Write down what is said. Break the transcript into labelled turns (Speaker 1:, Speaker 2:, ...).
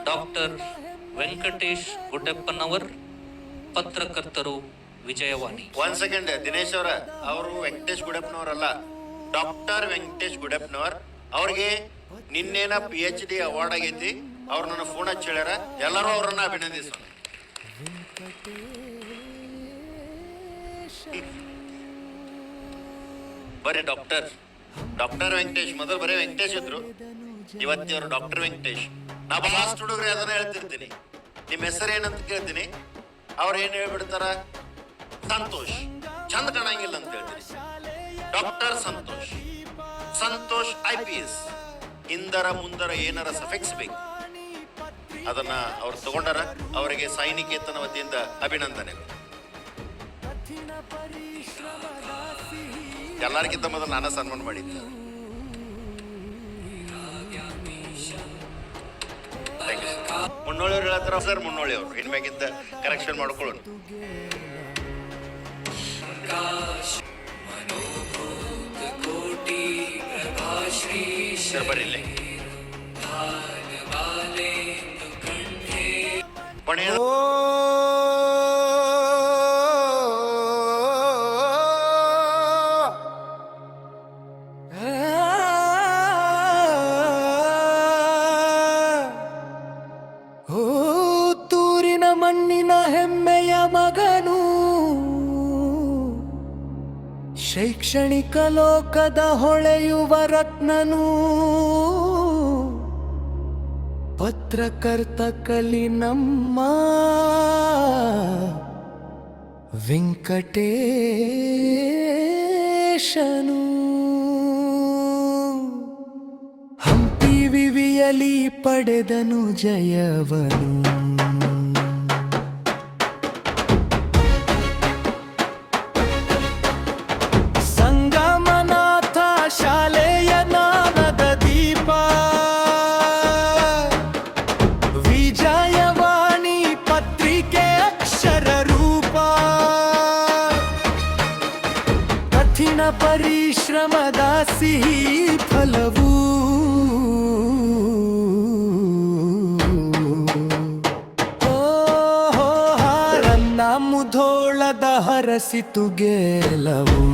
Speaker 1: Doctor Venkatesh ಗುಡ್ಡೆಪ್ಪನವರ್, ಪತ್ರಕರ್ತರು, ವಿಜಯವಾಣಿ.
Speaker 2: ಒಂದ್ second Dinesh ಅವರು ವೆಂಕಟೇಶ್ ಗುಡ್ಡೆಪ್ಪನವರಲ್ಲ, ಡಾಕ್ಟರ್ ವೆಂಕಟೇಶ್ ಗುಡ್ಡೆಪ್ಪನವರ್. ಅವ್ರಿಗೆ ನಿನ್ನೇನ PhD ಅವಾರ್ಡ್ ಆಗೈತಿ. ಅವ್ರು ನನ್ನ ಫೋನ್ ಹಚ್ಚಿ ಹೇಳ್ಯಾರ, ಎಲ್ಲರೂ ಅವ್ರನ್ನ ಅಭಿನಂದಿಸೋಣ. ಬರೀ ಡಾಕ್ಟರ್ ವೆಂಕಟೇಶ್, ಮೊದಲು ಬರೀ ವೆಂಕಟೇಶ್ ಇದ್ರು, ಇವತ್ತಿಯವರು ಡಾಕ್ಟರ್ ವೆಂಕಟೇಶ್. ನಾ ಬಹಳಷ್ಟು ಹುಡುಗರೆ ಅದನ್ನ ಹೇಳ್ತಿರ್ತೀನಿ, ನಿಮ್ಮ ಹೆಸರು ಏನಂತ ಕೇಳ್ತೀನಿ, ಅವ್ರು ಏನ್ ಹೇಳ್ಬಿಡ್ತಾರ, ಸಂತೋಷ್. ಚಂದ ಕಾಣಂಗಿಲ್ಲ ಅಂತ ಹೇಳ್ತೀನಿ, ಡಾಕ್ಟರ್ ಸಂತೋಷ್ IPS. ಇಂದರ ಮುಂದರ ಏನಾರ ಸಫಿಕ್ಸ್ ಬೇಕು, ಅದನ್ನ ಅವ್ರು ತಗೊಂಡಾರ. ಅವರಿಗೆ ಸೈನಿಕೇತನ ವತಿಯಿಂದ ಅಭಿನಂದನೆ. ಎಲ್ಲರಿಗಿಂತ ಮೊದಲು ನಾನು ಸನ್ಮಾನ ಮಾಡಿದ್ದೆ. ಮುನ್ನೋಳಿಯವ್ರು ಹೇಳ್ತಾರ ಸರ್, ಮುನ್ನೋಳಿಯವರು ಇನ್ಮ್ಯಾಗಿಂದ ಕರೆಕ್ಷನ್ ಮಾಡ್ಕೊಳ್ಳೋಣ. ಸರ್ ಬರ್ರಿ ಇಲ್ಲಿ.
Speaker 3: ತೂರಿನ ಮಣ್ಣಿನ ಹೆಮ್ಮೆಯ ಮಗನು, ಶೈಕ್ಷಣಿಕ ಲೋಕದ ಹೊಳೆಯುವ ರತ್ನನು, ಪತ್ರಕರ್ತ ಕಲಿ ನಮ್ಮ ವೆಂಕಟೇಶನು. ಹಂಪಿ ವಿವಿಯಲಿ ಪಡೆದನು ಜಯವನು, ಸಂಗಮನಾಥ ಶಾಲೆಯ ಜ್ಞಾನದ ದೀಪ, ವಿಜಯವಾಣಿ ಪತ್ರಿಕೆ ಅಕ್ಷರ ರೂಪ, ಕಠಿಣ ಪರಿಶ್ರಮದ ಸಿಹಿ ಫಲವು, ಮುಧೋಳದ ಹರಸಿತು ಗೆಲವು.